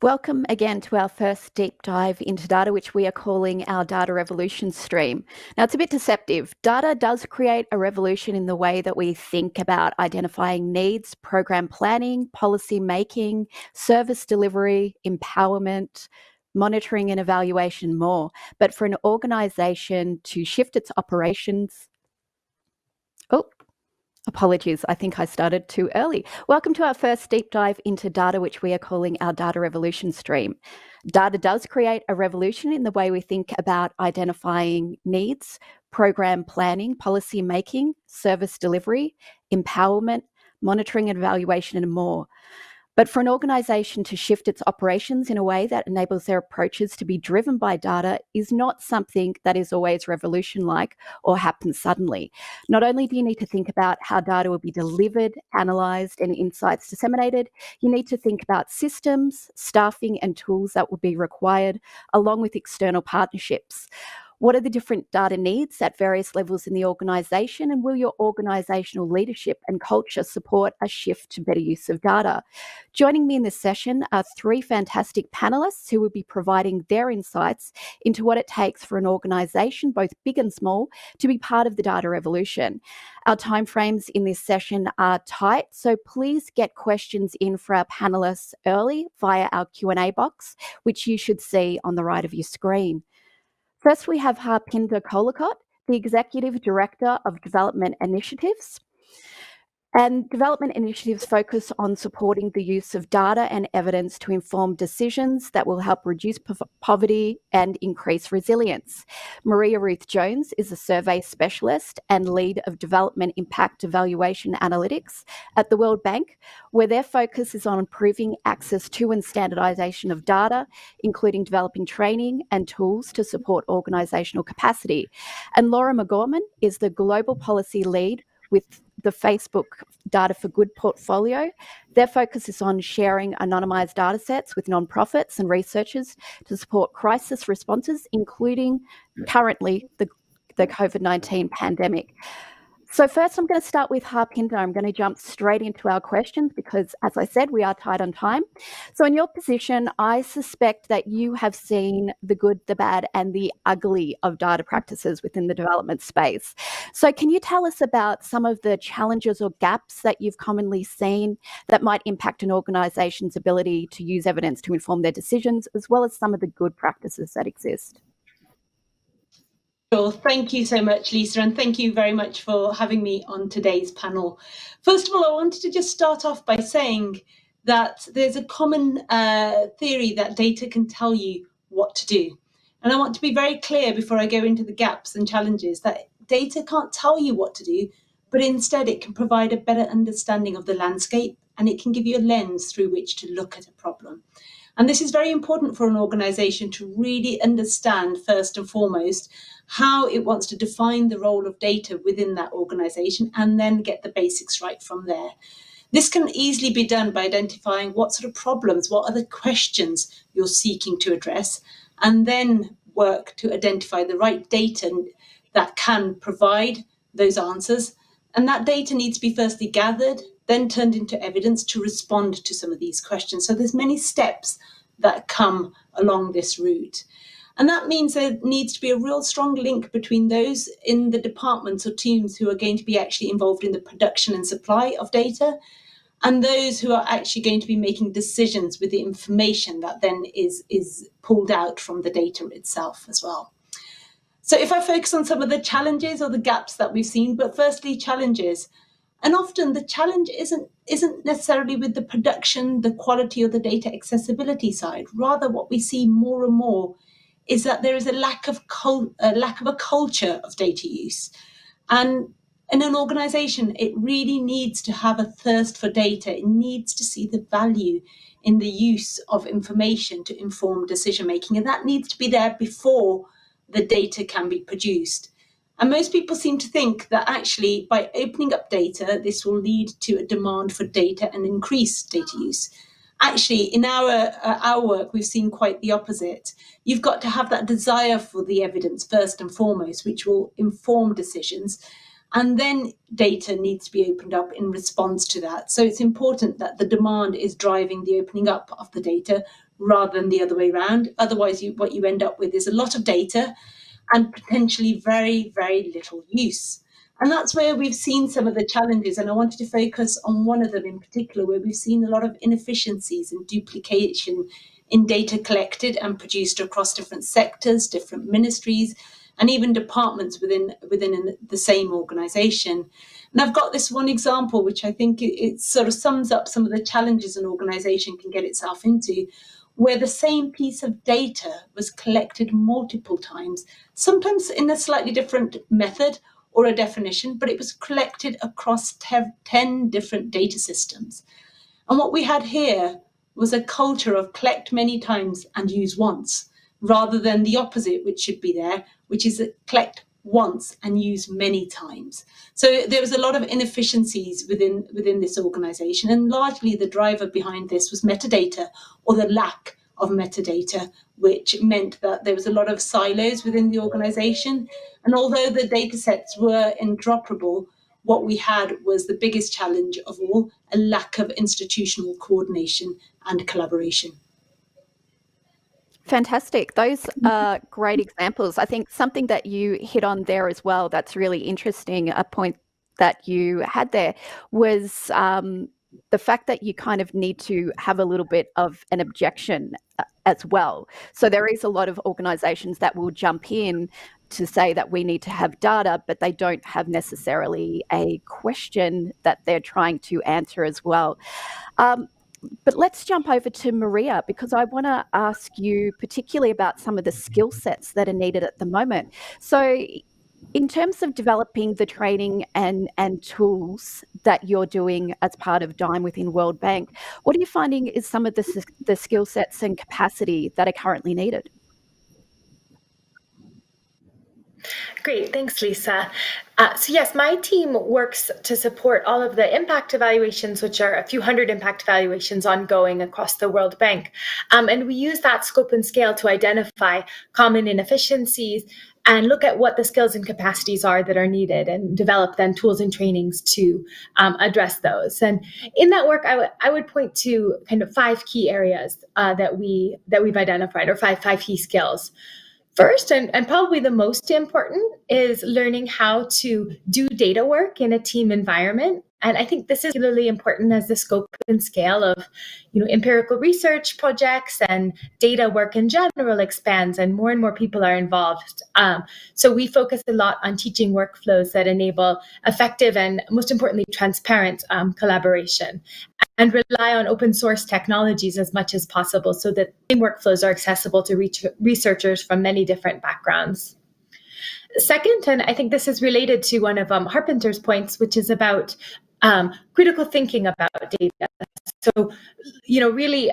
Welcome again to our first deep dive into data, which we are calling our data revolution stream. Now, it's a bit deceptive. Data does create a revolution in the way that we think about identifying needs, program planning, policy making, service delivery, empowerment, monitoring and evaluation more. But for an organization to shift its operations, apologies, I think I started too early. Welcome to our first deep dive into data, which we are calling our data revolution stream. Data does create a revolution in the way we think about identifying needs, program planning, policy making, service delivery, empowerment, monitoring and evaluation, and more. But for an organisation to shift its operations in a way that enables their approaches to be driven by data is not something that is always revolution-like or happens suddenly. Not only do you need to think about how data will be delivered, analysed, and insights disseminated, you need to think about systems, staffing, and tools that will be required, along with external partnerships. What are the different data needs at various levels in the organisation, and will your organisational leadership and culture support a shift to better use of data? Joining me in this session are three fantastic panellists who will be providing their insights into what it takes for an organisation, both big and small, to be part of the data revolution. Our timeframes in this session are tight, so please get questions in for our panellists early via our Q&A box, which you should see on the right of your screen. First, we have Harpinder Collacott, the Executive Director of Development Initiatives. And development initiatives focus on supporting the use of data and evidence to inform decisions that will help reduce poverty and increase resilience. Maria Ruth Jones is a survey specialist and lead of development impact evaluation analytics at the World Bank, where their focus is on improving access to and standardisation of data, including developing training and tools to support organisational capacity. And Laura McGorman is the global policy lead with the Facebook Data for Good portfolio. Their focus is on sharing anonymised data sets with nonprofits and researchers to support crisis responses, including currently the COVID-19 pandemic. So first, I'm going to start with Harpinder. I'm going to jump straight into our questions because, as I said, we are tight on time. So in your position, I suspect that you have seen the good, the bad, and the ugly of data practices within the development space. So can you tell us about some of the challenges or gaps that you've commonly seen that might impact an organisation's ability to use evidence to inform their decisions, as well as some of the good practices that exist? Sure. Thank you so much, Lisa, and thank you very much for having me on today's panel. First of all, I wanted to just start off by saying that there's a common theory that data can tell you what to do. And I want to be very clear before I go into the gaps and challenges that data can't tell you what to do, but instead it can provide a better understanding of the landscape, and it can give you a lens through which to look at a problem. And this is very important for an organisation to really understand, first and foremost, how it wants to define the role of data within that organisation and then get the basics right from there. This can easily be done by identifying what sort of problems, what are the questions you're seeking to address, and then work to identify the right data that can provide those answers. And that data needs to be firstly gathered, then turned into evidence to respond to some of these questions. So there's many steps that come along this route. And that means there needs to be a real strong link between those in the departments or teams who are going to be actually involved in the production and supply of data, and those who are actually going to be making decisions with the information that then is pulled out from the data itself as well. So if I focus on some of the challenges or the gaps that we've seen, but firstly, challenges. And often the challenge isn't necessarily with the production, the quality, or the data accessibility side. Rather, what we see more and more is that there is a lack of a culture of data use. And in an organization, it really needs to have a thirst for data. It needs to see the value in the use of information to inform decision making. And that needs to be there before the data can be produced. And most people seem to think that actually by opening up data, this will lead to a demand for data and increase data use. Actually, in our work, we've seen quite the opposite. You've got to have that desire for the evidence first and foremost, which will inform decisions. And then data needs to be opened up in response to that. So it's important that the demand is driving the opening up of the data rather than the other way around. Otherwise, what you end up with is a lot of data and potentially very, very little use. And that's where we've seen some of the challenges. And I wanted to focus on one of them in particular, where we've seen a lot of inefficiencies and duplication in data collected and produced across different sectors, different ministries, and even departments within the same organization. And I've got this one example, which I think it sort of sums up some of the challenges an organization can get itself into, where the same piece of data was collected multiple times, sometimes in a slightly different method or a definition, but it was collected across 10 different data systems. And what we had here was a culture of collect many times and use once, rather than the opposite, which should be there, which is collect once and use many times. So there was a lot of inefficiencies within this organization, and largely the driver behind this was metadata, or the lack of metadata, which meant that there was a lot of silos within the organization. And although the data sets were interoperable, what we had was the biggest challenge of all, a lack of institutional coordination and collaboration. Fantastic. Those are great examples. I think something that you hit on there as well that's really interesting, a point that you had there, was the fact that you kind of need to have a little bit of an objection as well. So there is a lot of organizations that will jump in to say that we need to have data, but they don't have necessarily a question that they're trying to answer as well. But let's jump over to Maria, because I want to ask you particularly about some of the skill sets that are needed at the moment. So in terms of developing the training and tools that you're doing as part of DIME within World Bank, what are you finding is some of the skill sets and capacity that are currently needed? Great, thanks, Lisa. So yes, my team works to support all of the impact evaluations, which are a few hundred impact evaluations ongoing across the World Bank. And we use that scope and scale to identify common inefficiencies and look at what the skills and capacities are that are needed, and develop then tools and trainings to address those. And in that work, I would point to kind of 5 key areas that we've identified, or five key skills. First, and probably the most important, is learning how to do data work in a team environment. And I think this is particularly important as the scope and scale of, empirical research projects and data work in general expands, and more people are involved. So we focus a lot on teaching workflows that enable effective and, most importantly, transparent collaboration, and rely on open source technologies as much as possible, so that workflows are accessible to researchers from many different backgrounds. Second, and I think this is related to one of Harpinder's points, which is about critical thinking about data. So, really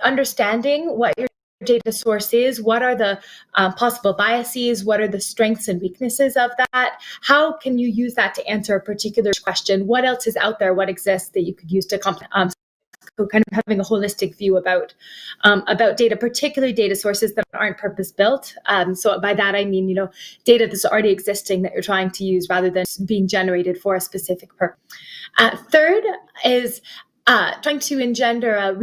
understanding what your data source is, what are the possible biases, what are the strengths and weaknesses of that, how can you use that to answer a particular question, what else is out there, what exists that you could use to so kind of having a holistic view about data, particularly data sources that aren't purpose-built. So by that, I mean, data that's already existing that you're trying to use rather than being generated for a specific purpose. Third is trying to engender a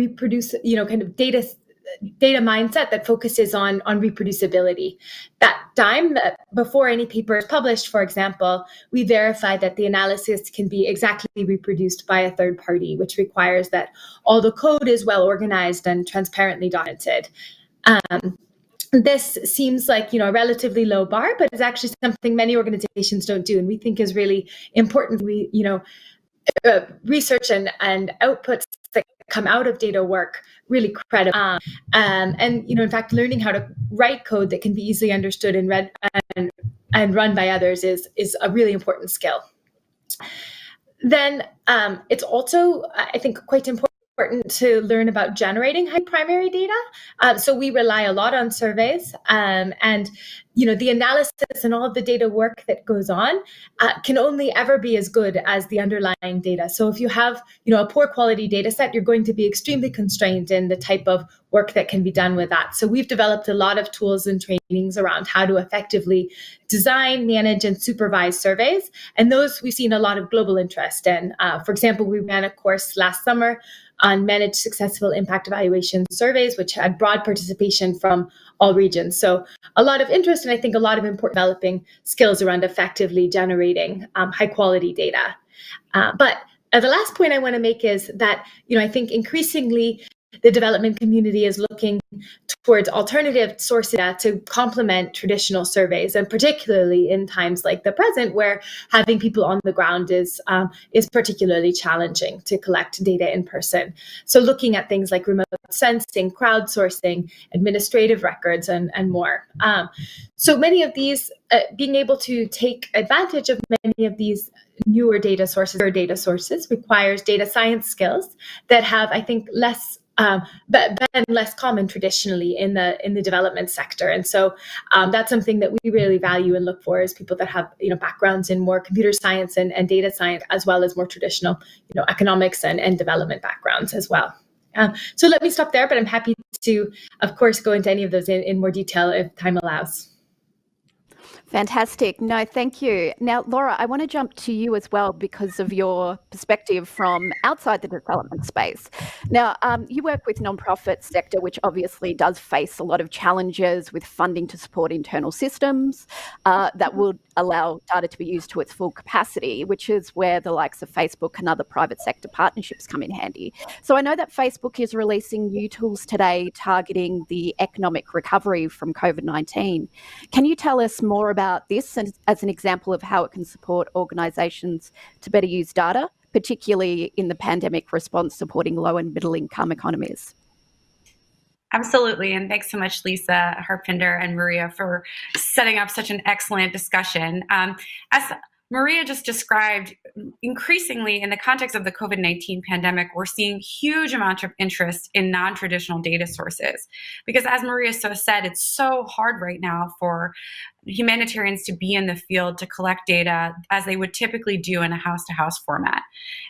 kind of data mindset that focuses on reproducibility. That time, before any paper is published, for example, we verify that the analysis can be exactly reproduced by a third party, which requires that all the code is well organized and transparently documented. This seems like a relatively low bar, but it's actually something many organizations don't do, and we think is really important. We research and outputs that come out of data work really credible, and in fact, learning how to write code that can be easily understood and read and run by others is a really important skill. Then it's also, I think, quite important to learn about generating high primary data. So we rely a lot on surveys, and the analysis and all of the data work that goes on can only ever be as good as the underlying data. So if you have a poor quality data set, you're going to be extremely constrained in the type of work that can be done with that. So we've developed a lot of tools and trainings around how to effectively design, manage, and supervise surveys. And those we've seen a lot of global interest in. For example, we ran a course last summer on managed successful impact evaluation surveys, which had broad participation from all regions. So a lot of interest, and I think a lot of important developing skills around effectively generating high quality data. But the last point I want to make is that, I think increasingly the development community is looking towards alternative source data to complement traditional surveys, and particularly in times like the present, where having people on the ground is particularly challenging to collect data in person. So looking at things like remote sensing, crowdsourcing, administrative records, and more. So many of these, being able to take advantage of many of these newer data sources requires data science skills that have, I think, been less common traditionally in the development sector. And so that's something that we really value and look for, is people that have backgrounds in more computer science and data science, as well as more traditional economics and development backgrounds as well. So let me stop there, but I'm happy to, of course, go into any of those in more detail if time allows. Fantastic. No, thank you. Now, Laura, I want to jump to you as well because of your perspective from outside the development space. Now, you work with nonprofit sector, which obviously does face a lot of challenges with funding to support internal systems that would allow data to be used to its full capacity, which is where the likes of Facebook and other private sector partnerships come in handy. So I know that Facebook is releasing new tools today targeting the economic recovery from COVID-19. Can you tell us more about this as an example of how it can support organisations to better use data, particularly in the pandemic response supporting low and middle income economies? Absolutely. And thanks so much, Lisa, Harpinder, and Maria for setting up such an excellent discussion. As Maria just described, increasingly in the context of the COVID-19 pandemic, we're seeing huge amounts of interest in non-traditional data sources. Because as Maria so said, it's so hard right now for humanitarians to be in the field to collect data as they would typically do in a house-to-house format.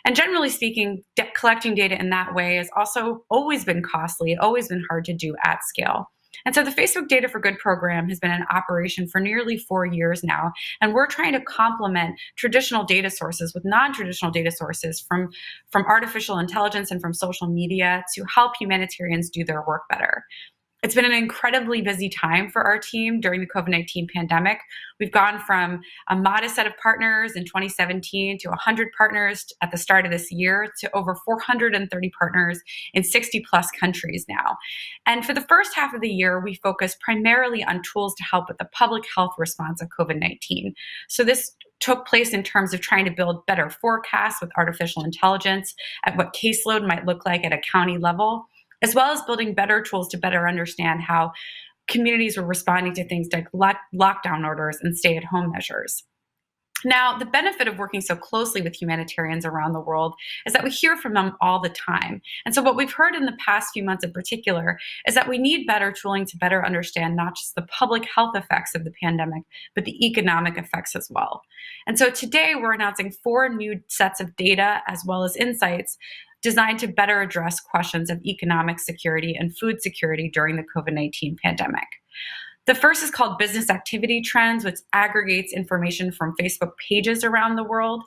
And generally speaking, collecting data in that way has also always been costly, always been hard to do at scale. And so the Facebook Data for Good program has been in operation for nearly 4 years now, and we're trying to complement traditional data sources with non-traditional data sources from artificial intelligence and from social media to help humanitarians do their work better. It's been an incredibly busy time for our team during the COVID-19 pandemic. We've gone from a modest set of partners in 2017 to 100 partners at the start of this year to over 430 partners in 60 plus countries now. And for the first half of the year, we focused primarily on tools to help with the public health response of COVID-19. So this took place in terms of trying to build better forecasts with artificial intelligence at what caseload might look like at a county level, as well as building better tools to better understand how communities were responding to things like lockdown orders and stay-at-home measures. Now, the benefit of working so closely with humanitarians around the world is that we hear from them all the time. And so what we've heard in the past few months in particular is that we need better tooling to better understand not just the public health effects of the pandemic, but the economic effects as well. And so today we're announcing 4 new sets of data as well as insights designed to better address questions of economic security and food security during the COVID-19 pandemic. The first is called Business Activity Trends, which aggregates information from Facebook pages around the world.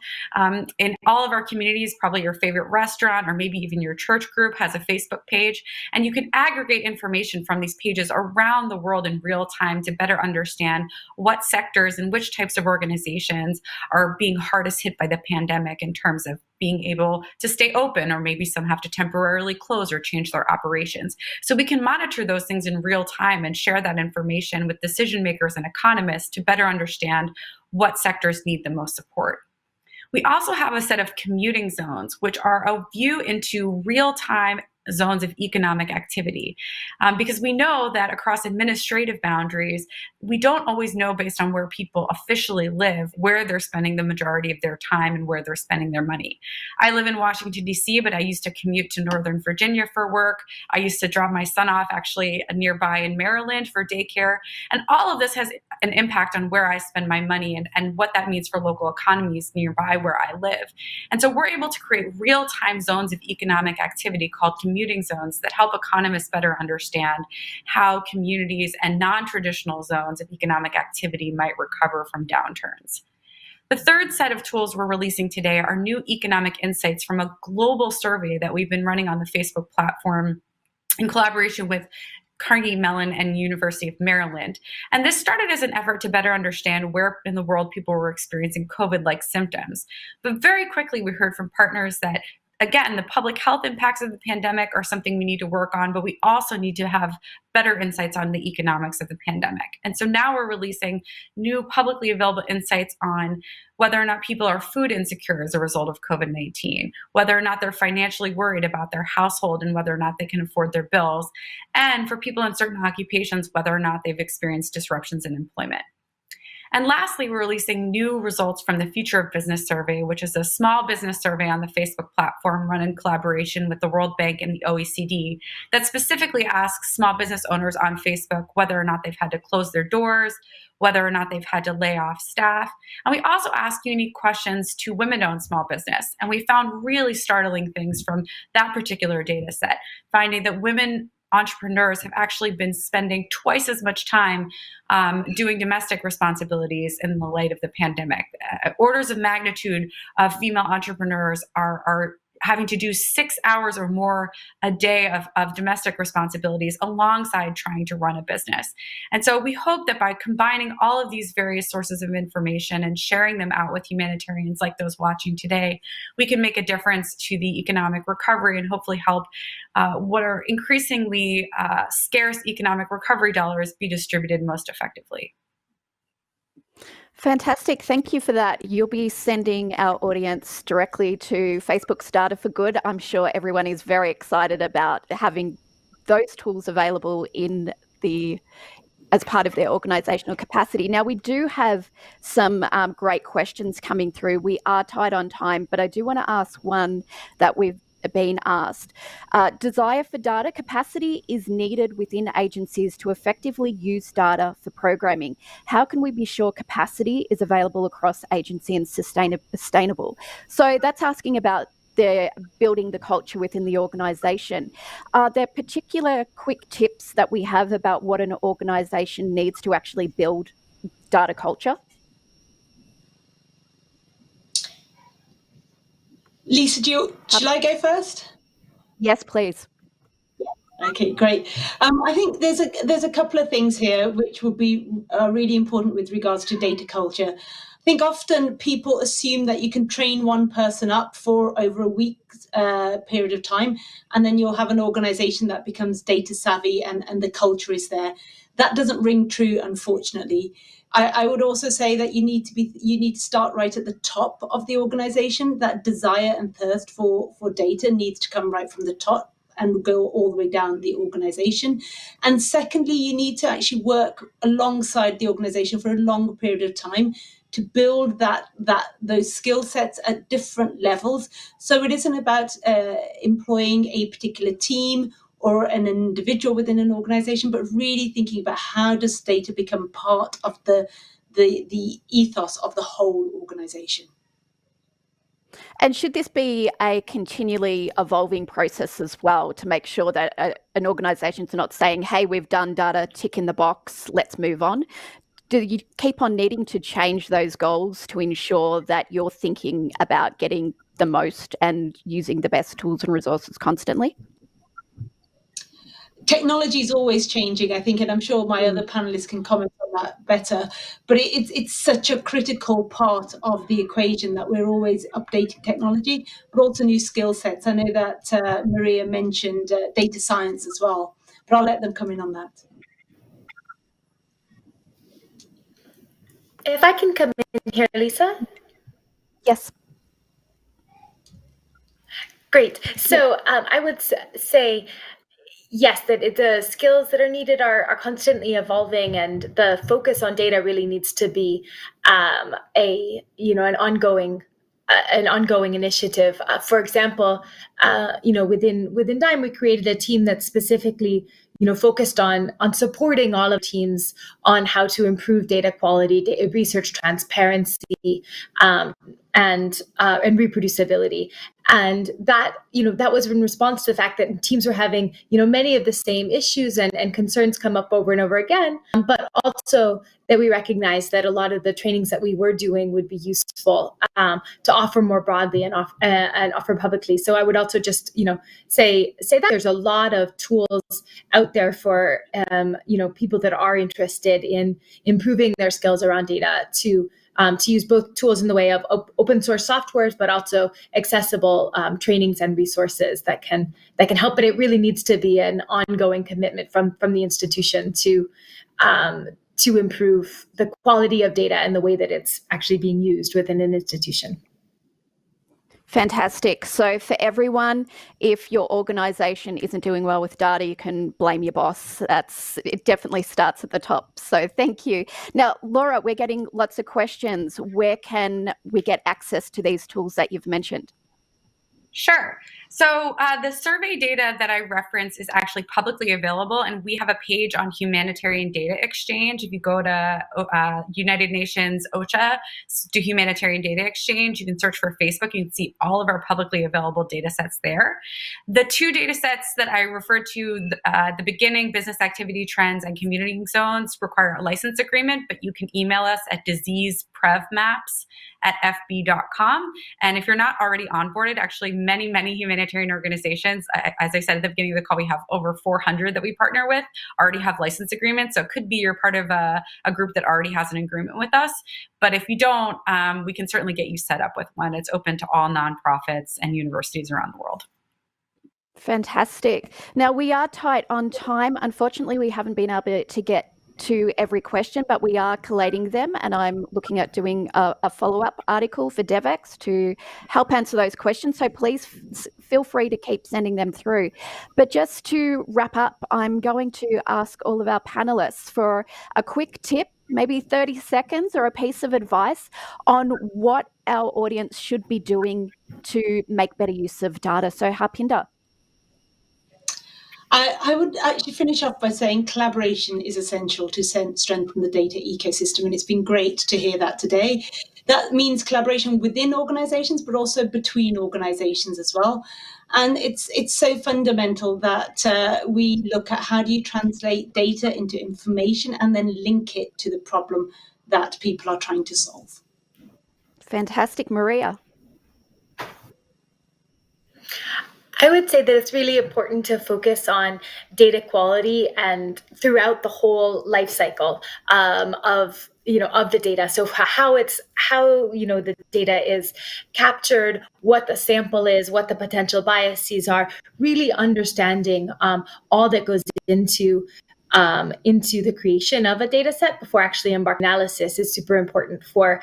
In all of our communities, probably your favorite restaurant or maybe even your church group has a Facebook page, and you can aggregate information from these pages around the world in real time to better understand what sectors and which types of organizations are being hardest hit by the pandemic in terms of being able to stay open, or maybe some have to temporarily close or change their operations. So we can monitor those things in real time and share that information with decision makers and economists to better understand what sectors need the most support. We also have a set of commuting zones, which are a view into real-time zones of economic activity. Because we know that across administrative boundaries, we don't always know based on where people officially live, where they're spending the majority of their time and where they're spending their money. I live in Washington, D.C., but I used to commute to Northern Virginia for work. I used to drop my son off actually nearby in Maryland for daycare. And all of this has an impact on where I spend my money and what that means for local economies nearby where I live. And so we're able to create real-time zones of economic activity called commuting zones that help economists better understand how communities and non-traditional zones of economic activity might recover from downturns. The third set of tools we're releasing today are new economic insights from a global survey that we've been running on the Facebook platform in collaboration with Carnegie Mellon and University of Maryland. And this started as an effort to better understand where in the world people were experiencing COVID-like symptoms. But very quickly, we heard from partners that, again, the public health impacts of the pandemic are something we need to work on, but we also need to have better insights on the economics of the pandemic. And so now we're releasing new publicly available insights on whether or not people are food insecure as a result of COVID-19, whether or not they're financially worried about their household and whether or not they can afford their bills, and for people in certain occupations, whether or not they've experienced disruptions in employment. And lastly, we're releasing new results from the Future of Business Survey, which is a small business survey on the Facebook platform run in collaboration with the World Bank and the OECD that specifically asks small business owners on Facebook whether or not they've had to close their doors, whether or not they've had to lay off staff. And we also ask unique questions to women-owned small business. And we found really startling things from that particular data set, finding that women entrepreneurs have actually been spending twice as much time doing domestic responsibilities in the light of the pandemic. Orders of magnitude of female entrepreneurs are having to do 6 hours or more a day of domestic responsibilities alongside trying to run a business. And so we hope that by combining all of these various sources of information and sharing them out with humanitarians like those watching today, we can make a difference to the economic recovery and hopefully help what are increasingly scarce economic recovery dollars be distributed most effectively. Fantastic. Thank you for that. You'll be sending our audience directly to Facebook's Data for Good. I'm sure everyone is very excited about having those tools available as part of their organizational capacity. Now, we do have some great questions coming through. We are tight on time, but I do want to ask one that we've been asked. Desire for data capacity is needed within agencies to effectively use data for programming. How can we be sure capacity is available across agency and sustainable? So that's asking about building the culture within the organisation. Are there particular quick tips that we have about what an organisation needs to actually build data culture? Lisa, shall I go first? Yes, please. Okay, great. I think there's a couple of things here which would be really important with regards to data culture. I think often people assume that you can train one person up for over a week's period of time, and then you'll have an organization that becomes data savvy and the culture is there. That doesn't ring true, unfortunately. I would also say that you need to start right at the top of the organization. That desire and thirst for data needs to come right from the top and go all the way down the organization. And secondly, you need to actually work alongside the organization for a longer period of time to build those skill sets at different levels. So it isn't about employing a particular team or an individual within an organization, but really thinking about how does data become part of the ethos of the whole organization. And should this be a continually evolving process as well to make sure that an organisation's not saying, hey, we've done data, tick in the box, let's move on? Do you keep on needing to change those goals to ensure that you're thinking about getting the most and using the best tools and resources constantly? Technology is always changing, I think, and I'm sure my other panelists can comment on that better. But it's such a critical part of the equation that we're always updating technology, but also new skill sets. I know that Maria mentioned data science as well, but I'll let them come in on that. If I can come in here, Lisa? Yes. Great. So I would say, yes, that the skills that are needed are constantly evolving, and the focus on data really needs to be an ongoing initiative. For example, within Dime, we created a team that specifically focused on supporting all of teams on how to improve data quality, data research transparency, and reproducibility. And that, that was in response to the fact that teams were having, many of the same issues and concerns come up over and over again, but also that we recognized that a lot of the trainings that we were doing would be useful to offer more broadly and offer publicly. So I would also just, say that there's a lot of tools out there for, people that are interested in improving their skills around data to use both tools in the way of open source softwares, but also accessible trainings and resources that can help. But it really needs to be an ongoing commitment from the institution to improve the quality of data and the way that it's actually being used within an institution. Fantastic. So for everyone, if your organization isn't doing well with data, you can blame your boss. It definitely starts at the top. So thank you. Now, Laura, we're getting lots of questions. Where can we get access to these tools that you've mentioned? Sure. So the survey data that I reference is actually publicly available, and we have a page on Humanitarian Data Exchange. If you go to United Nations OCHA, do Humanitarian Data Exchange, you can search for Facebook. You can see all of our publicly available data sets there. The two data sets that I referred to at the beginning, business activity trends and community zones, require a license agreement, but you can email us at diseaseprevmaps@fb.com. And if you're not already onboarded, actually many humanitarian organizations, as I said at the beginning of the call, we have over 400 that we partner with, already have license agreements. So it could be you're part of a group that already has an agreement with us. But if you don't, we can certainly get you set up with one. It's open to all nonprofits and universities around the world. Fantastic. Now, we are tight on time. Unfortunately, we haven't been able to get to every question, but we are collating them, and I'm looking at doing a follow-up article for Devex to help answer those questions. So please feel free to keep sending them through. But just to wrap up, I'm going to ask all of our panelists for a quick tip, maybe 30 seconds or a piece of advice on what our audience should be doing to make better use of data. So Harpinder. I would actually finish off by saying collaboration is essential to strengthen the data ecosystem, and it's been great to hear that today. That means collaboration within organizations, but also between organizations as well. And it's so fundamental that we look at how do you translate data into information and then link it to the problem that people are trying to solve. Fantastic. Maria. I would say that it's really important to focus on data quality and throughout the whole life cycle of the data. So how the data is captured, what the sample is, what the potential biases are, really understanding all that goes into the creation of a data set before actually embarking on analysis is super important for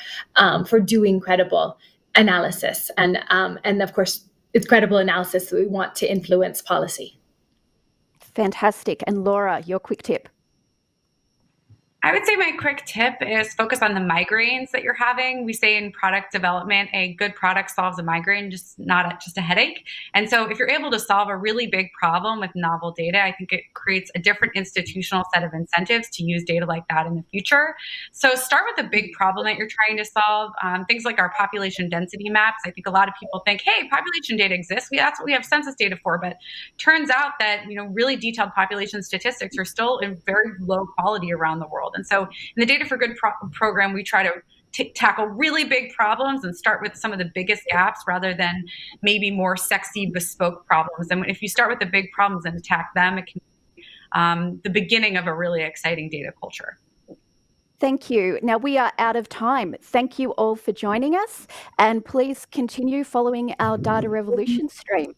doing credible analysis. And of course, it's credible analysis that we want to influence policy. Fantastic. And Laura, your quick tip. I would say my quick tip is focus on the migraines that you're having. We say in product development, a good product solves a migraine, not just a headache. And so if you're able to solve a really big problem with novel data, I think it creates a different institutional set of incentives to use data like that in the future. So start with the big problem that you're trying to solve. Things like our population density maps. I think a lot of people think, hey, population data exists. That's what we have census data for. But turns out that really detailed population statistics are still in very low quality around the world. And so in the Data for Good program, we try to tackle really big problems and start with some of the biggest gaps rather than maybe more sexy, bespoke problems. And if you start with the big problems and attack them, it can be the beginning of a really exciting data culture. Thank you. Now we are out of time. Thank you all for joining us, and please continue following our Data Revolution stream.